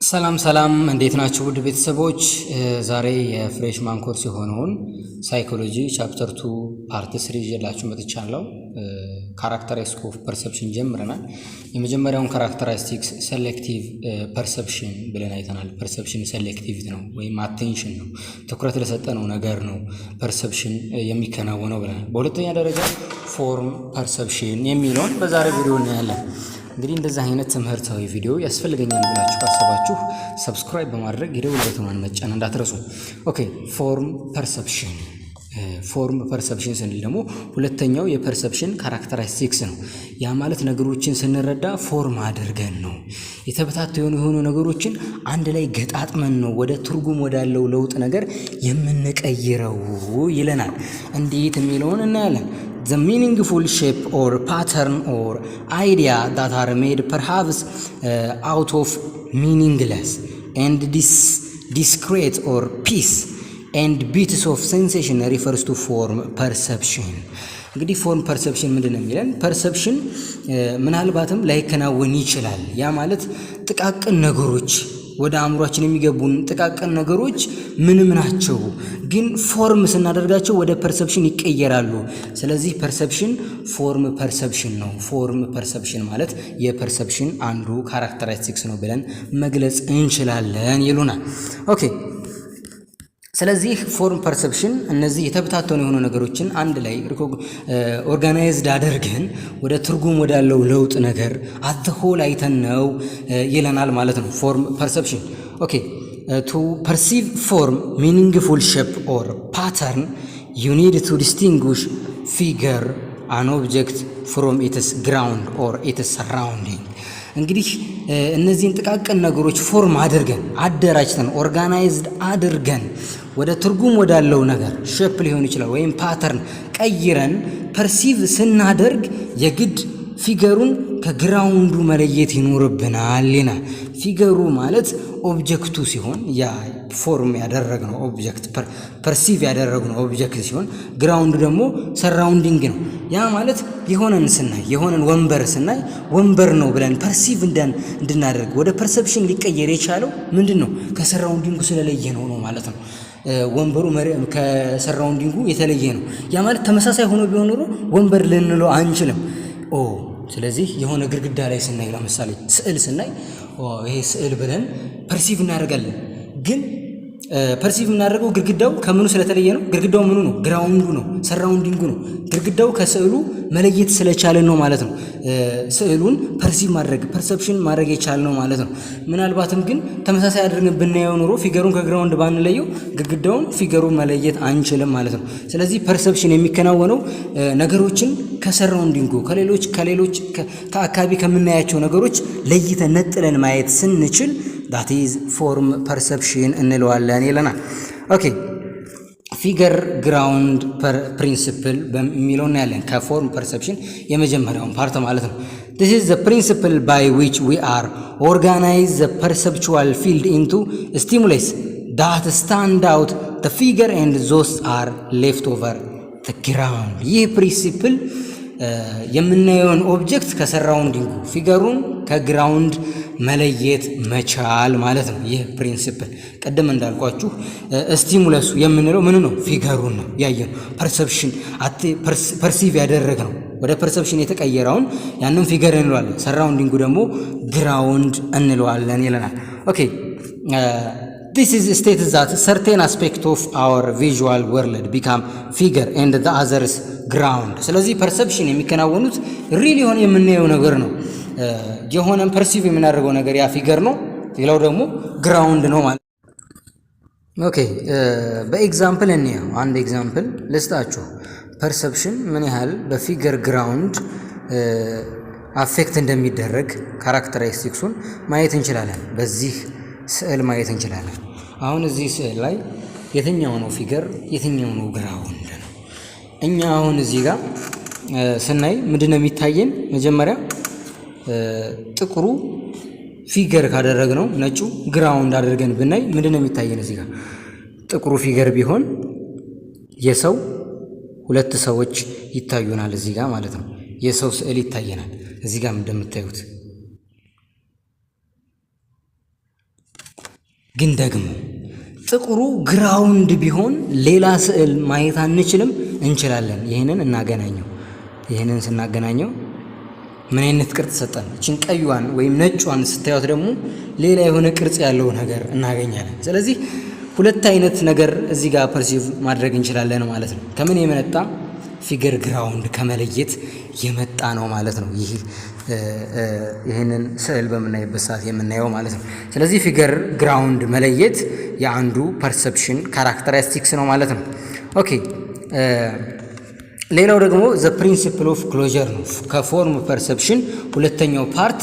ሰላም ሰላም እንዴት ናችሁ ውድ ቤተሰቦች? ዛሬ የፍሬሽማን ኮርስ የሆነውን ሳይኮሎጂ ቻፕተር 2 ፓርት 3 ይዤላችሁ መጥቻለሁ። ካራክተሪስቲክስ ኦፍ ፐርሰፕሽን ጀምረናል። የመጀመሪያውን ካራክተሪስቲክስ ሴሌክቲቭ ፐርሰፕሽን ብለን አይተናል። ፐርሰፕሽን ሴሌክቲቭ ነው ወይም አቴንሽን ነው፣ ትኩረት ለሰጠነው ነገር ነው ፐርሰፕሽን የሚከናወነው ብለናል። በሁለተኛ ደረጃ ፎርም ፐርሰፕሽን የሚለውን በዛሬ ቪዲዮ እናያለን። እንግዲህ እንደዚህ አይነት ትምህርታዊ ቪዲዮ ያስፈልገኛል ብላችሁ ካሰባችሁ ሰብስክራይብ በማድረግ የደወል በተኗን መጫን እንዳትረሱ። ኦኬ ፎርም ፐርሰፕሽን ስንል ደግሞ ሁለተኛው የፐርሰፕሽን ካራክተሪስቲክስ ነው። ያ ማለት ነገሮችን ስንረዳ ፎርም አድርገን ነው፣ የተበታተኑ የሆኑ ነገሮችን አንድ ላይ ገጣጥመን ነው ወደ ትርጉም ወዳለው ለውጥ ነገር የምንቀይረው ይለናል። እንዴት የሚለውን እናያለን። The meaningful shape or pattern or idea that are made perhaps out of meaningless and discrete or piece and bits of sensation refers to form perception. እንግዲህ ፎርም ፐርሰፕሽን ምንድን ነው የሚለን? ፐርሰፕሽን ምናልባትም ላይከናወን ይችላል። ያ ማለት ጥቃቅን ነገሮች ወደ አእምሯችን የሚገቡን ጥቃቅን ነገሮች ምንም ናቸው፣ ግን ፎርም ስናደርጋቸው ወደ ፐርሰፕሽን ይቀየራሉ። ስለዚህ ፐርሰፕሽን ፎርም ፐርሰፕሽን ነው። ፎርም ፐርሰፕሽን ማለት የፐርሰፕሽን አንዱ ካራክተሪስቲክስ ነው ብለን መግለጽ እንችላለን ይሉናል። ኦኬ ስለዚህ ፎርም ፐርሰፕሽን እነዚህ የተበታተኑ የሆኑ ነገሮችን አንድ ላይ ኦርጋናይዝድ አድርገን ወደ ትርጉም ወዳለው ለውጥ ነገር አትሆል አይተን ነው ይለናል ማለት ነው። ፎርም ፐርሰፕሽን ኦኬ to perceive form, meaningful shape or pattern, you need to distinguish figure an object from its ground or its surrounding. እንግዲህ እነዚህን ጥቃቅን ነገሮች ፎርም አድርገን አደራጅተን ኦርጋናይዝድ አድርገን ወደ ትርጉም ወዳለው ነገር ሼፕ ሊሆን ይችላል ወይም ፓተርን ቀይረን ፐርሲቭ ስናደርግ የግድ ፊገሩን ከግራውንዱ መለየት ይኖርብናል ይላል። ፊገሩ ማለት ኦብጀክቱ ሲሆን ያ ፎርም ያደረግነው ኦብጀክት ፐርሲቭ ያደረግነው ኦብጀክት ሲሆን ግራውንዱ ደግሞ ሰራውንዲንግ ነው። ያ ማለት የሆነን ስናይ የሆነን ወንበር ስናይ ወንበር ነው ብለን ፐርሲቭ እንድናደርግ ወደ ፐርሰፕሽን ሊቀየር የቻለው ምንድን ነው? ከሰራውንዲንጉ ስለለየ ነው ማለት ነው። ወንበሩ ከሰራውንዲንጉ የተለየ ነው። ያ ማለት ተመሳሳይ ሆኖ ቢሆን ኖሮ ወንበር ልንለው አንችልም። ስለዚህ የሆነ ግድግዳ ላይ ስናይ ለምሳሌ ስዕል ስናይ ይሄ ስዕል ብለን ፐርሲቭ እናደርጋለን። ግን ፐርሲቭ የምናደርገው ግድግዳው ከምኑ ስለተለየ ነው። ግድግዳው ምኑ ነው? ግራውንዱ ነው፣ ሰራውንዲንጉ ነው። ግድግዳው ከስዕሉ መለየት ስለቻለን ነው ማለት ነው። ስዕሉን ፐርሲቭ ፐርሰፕሽን ማድረግ የቻልን ነው ማለት ነው። ምናልባትም ግን ተመሳሳይ አድርገን ብናየው ኑሮ ፊገሩን ከግራውንድ ባንለየው ግድግዳውን ፊገሩን መለየት አንችልም ማለት ነው። ስለዚህ ፐርሰፕሽን የሚከናወነው ነገሮችን ከሰራውንዲንጉ ከሌሎች ከአካባቢ ከምናያቸው ነገሮች ለይተን ነጥለን ማየት ስንችል that is form perception እንለዋለን ይለናል። ኦኬ ፊገር ግራውንድ ፕሪንሲፕል በሚለው እናያለን። ከፎርም ፐርሰፕሽን የመጀመሪያውን ፓርት ማለት ነው። this is the principle by which we are organize the perceptual field into stimulus that stand out the figure and those are left over the ground። ይህ ፕሪንሲፕል የምናየውን ኦብጀክት ከሰራውንዲንጉ ፊገሩን ከግራውንድ መለየት መቻል ማለት ነው። ይህ ፕሪንሲፕል ቀደም እንዳልኳችሁ ስቲሙለሱ የምንለው ምን ነው? ፊገሩን ነው ያየነው። ፐርሰፕሽን ፐርሲቭ ያደረግነው ወደ ፐርሰፕሽን የተቀየረውን ያንን ፊገር እንለዋለን። ሰራውንዲንጉ ደግሞ ግራውንድ እንለዋለን ይለናል። ኦኬ this is states that certain aspect of our visual world become figure and the others ground። ስለዚህ ፐርሰፕሽን የሚከናወኑት ሪል የሆነ የምናየው ነገር ነው። የሆነን ፐርሲቭ የምናደርገው ነገር ያ ፊገር ነው፣ ሌላው ደግሞ ግራውንድ ነው ማለት። ኦኬ በኤግዛምፕል እንየው። አንድ ኤግዛምፕል ልስጣችሁ። ፐርሰፕሽን ምን ያህል በፊገር ግራውንድ አፌክት እንደሚደረግ ካራክተሪስቲክሱን ማየት እንችላለን። በዚህ ስዕል ማየት እንችላለን። አሁን እዚህ ስዕል ላይ የትኛው ነው ፊገር የትኛው ነው ግራውንድ ነው? እኛ አሁን እዚህ ጋር ስናይ ምንድነው የሚታየን? መጀመሪያ ጥቁሩ ፊገር ካደረግነው ነጩ ግራውንድ አድርገን ብናይ ምንድነው የሚታየን? እዚህ ጋር ጥቁሩ ፊገር ቢሆን የሰው ሁለት ሰዎች ይታዩናል እዚህ ጋር ማለት ነው። የሰው ስዕል ይታየናል እዚህ ጋር እንደምታዩት ግን ደግሞ ጥቁሩ ግራውንድ ቢሆን ሌላ ስዕል ማየት አንችልም? እንችላለን። ይህንን እናገናኘው። ይህንን ስናገናኘው ምን አይነት ቅርጽ ሰጠን? እችን ቀዩዋን ወይም ነጯን ስታዩት ደግሞ ሌላ የሆነ ቅርጽ ያለው ነገር እናገኛለን። ስለዚህ ሁለት አይነት ነገር እዚህ ጋር ፐርሲቭ ማድረግ እንችላለን ማለት ነው። ከምን የመጣ ፊገር ግራውንድ ከመለየት የመጣ ነው ማለት ነው። ይህንን ስዕል በምናይበት ሰዓት የምናየው ማለት ነው። ስለዚህ ፊገር ግራውንድ መለየት የአንዱ ፐርሰፕሽን ካራክተሪስቲክስ ነው ማለት ነው። ኦኬ ሌላው ደግሞ ዘ ፕሪንሲፕል ኦፍ ክሎዠር ነው። ከፎርም ፐርሰፕሽን ሁለተኛው ፓርት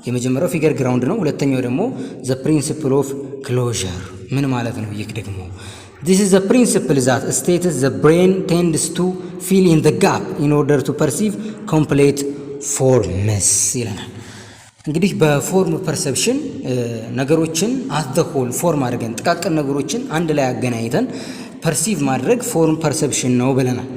የመጀመሪያው ፊገር ግራውንድ ነው። ሁለተኛው ደግሞ ዘ ፕሪንሲፕል ኦፍ ክሎዠር ምን ማለት ነው? ይህ ደግሞ this is the principle that states the brain tends to fill in the gap in order to perceive complete forms ይለናል። እንግዲህ በፎርም ፐርሰፕሽን ነገሮችን አት ዘ ሆል ፎርም አድርገን ጥቃቅን ነገሮችን አንድ ላይ አገናኝተን ፐርሲቭ ማድረግ ፎርም ፐርሰፕሽን ነው ብለናል።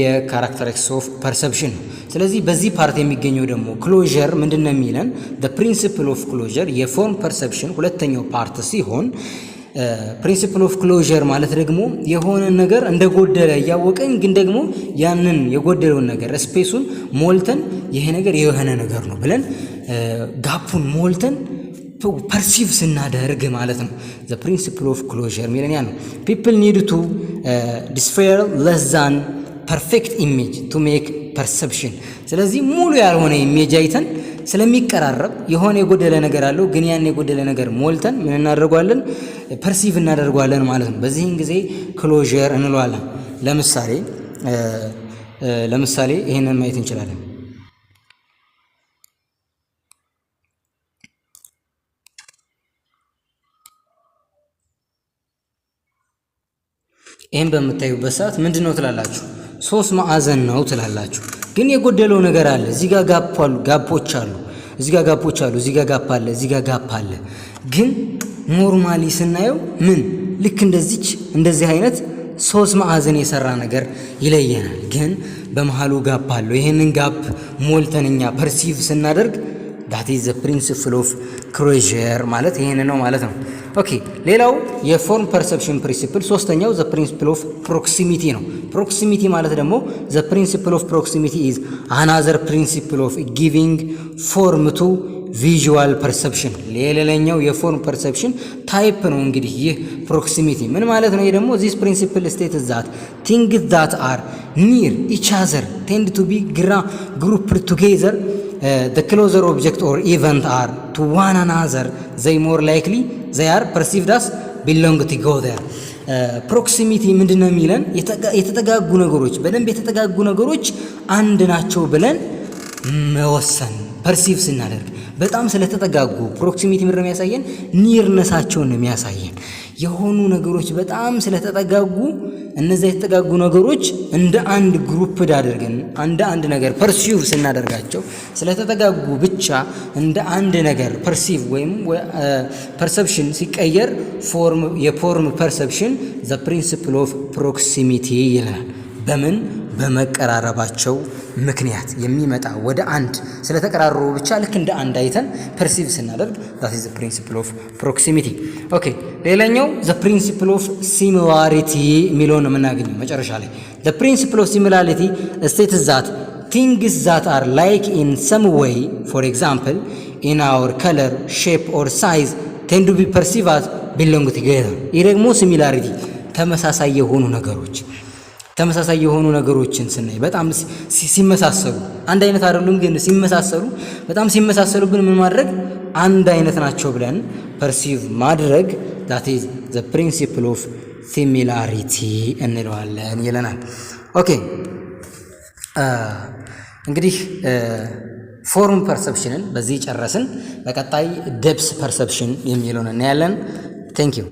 የካራክተሪስቲክስ ኦፍ ፐርሰፕሽን ነው። ስለዚህ በዚህ ፓርት የሚገኘው ደግሞ ክሎዠር ምንድን ነው የሚለን? the principle of closure የፎርም ፐርሰፕሽን ሁለተኛው ፓርት ሲሆን ፕሪንሲፕል ኦፍ ክሎዠር ማለት ደግሞ የሆነ ነገር እንደጎደለ እያወቀን ግን ደግሞ ያንን የጎደለውን ነገር ስፔሱን ሞልተን ይሄ ነገር የሆነ ነገር ነው ብለን ጋፑን ሞልተን ፐርሲቭ ስናደርግ ማለት ነው። ዘ ፕሪንሲፕል ኦፍ ክሎዠር ሚለን ያ ነው። ፒፕል ኒድ ቱ ዲስፌር ለስ ዛን ፐርፌክት ኢሜጅ ቱ ሜክ ፐርሰፕሽን። ስለዚህ ሙሉ ያልሆነ ኢሜጅ አይተን ስለሚቀራረብ የሆነ የጎደለ ነገር አለው፣ ግን ያን የጎደለ ነገር ሞልተን ምን እናደርጓለን? ፐርሲቭ እናደርጓለን ማለት ነው። በዚህን ጊዜ ክሎዠር እንለዋለን። ለምሳሌ ይሄንን ማየት እንችላለን። ይህን በምታዩበት ሰዓት ምንድን ነው ትላላችሁ? 3 ማዕዘን ነው ትላላችሁ። ግን የጎደለው ነገር አለ። እዚህ ጋር ጋፖች አሉ፣ እዚህ ጋር ጋፖች አሉ፣ እዚህ ጋር ጋፕ አለ፣ እዚህ ጋር ጋፕ አለ። ግን ኖርማሊ ስናየው ምን ልክ እንደዚህ አይነት 3 ማዕዘን የሰራ ነገር ይለየናል። ግን በመሃሉ ጋፕ አለው። ይሄንን ጋፕ ሞልተን እኛ ፐርሲቭ ስናደርግ that is the principle of ክሎዠር ማለት ይሄን ነው ማለት ነው። ኦኬ ሌላው የፎርም ፐርሰፕሽን ፕሪንሲፕል ሶስተኛው ዘ ፕሪንሲፕል ኦፍ ፕሮክሲሚቲ ነው። ፕሮክሲሚቲ ማለት ደግሞ ዘ ፕሪንሲፕል ኦፍ ፕሮክሲሚቲ ኢዝ አናዘር ፕሪንሲፕል ኦፍ ጊቪንግ ፎርም ቱ ቪዥዋል ፐርሰፕሽን ሌላኛው የፎርም ፐርሰፕሽን ታይፕ ነው። እንግዲህ ይህ ፕሮክሲሚቲ ምን ማለት ነው? ይህ ደግሞ ዚስ ፕሪንሲፕል ስቴትስ ዛት ቲንግስ ዛት አር ኒር ኢች አዘር ቴንድ ቱ ቢ ግሩፕድ ቱጌዘር the closer object or event are to one another, they more likely they are perceived as belong together. ፕሮክሲሚቲ ምንድነው የሚለን? የተጠጋጉ ነገሮች በደንብ የተጠጋጉ ነገሮች አንድ ናቸው ብለን መወሰን ፐርሲቭ ስናደርግ በጣም ስለተጠጋጉ ፕሮክሲሚቲ ምንድነው የሚያሳየን? ኒርነሳቸውን ነው የሚያሳየን። የሆኑ ነገሮች በጣም ስለተጠጋጉ እነዛ የተጠጋጉ ነገሮች እንደ አንድ ግሩፕ አድርገን እንደ አንድ ነገር ፐርሲቭ ስናደርጋቸው ስለተጠጋጉ ብቻ እንደ አንድ ነገር ፐርሲቭ ወይም ፐርሰፕሽን ሲቀየር የፎርም ፐርሰፕሽን ዘ ፕሪንሲፕል ኦፍ ፕሮክሲሚቲ ይላል። በምን በመቀራረባቸው ምክንያት የሚመጣ ወደ አንድ ስለተቀራረቡ ብቻ ልክ እንደ አንድ አይተን ፐርሲቭ ስናደርግ that is the principle of proximity. ኦኬ ሌላኛው the principle of similarity የሚለውን ነው የምናገኘው መጨረሻ ላይ። the principle of similarity states that things that are like in some way, for example in our color, shape or size tend to be perceived as belong together. ይህ ደግሞ similarity ተመሳሳይ የሆኑ ነገሮችን ስናይ በጣም ሲመሳሰሉ አንድ አይነት አይደሉም፣ ግን ሲመሳሰሉ ግን ምን ማድረግ አንድ አይነት ናቸው ብለን ፐርሲቭ ማድረግ that is the principle of similarity እንለዋለን ይለናል። ኦኬ እንግዲህ ፎርም ፐርሰፕሽንን በዚህ ጨረስን። በቀጣይ ዴፕስ ፐርሰፕሽን የሚለውን እናያለን። ቴንክ ዩ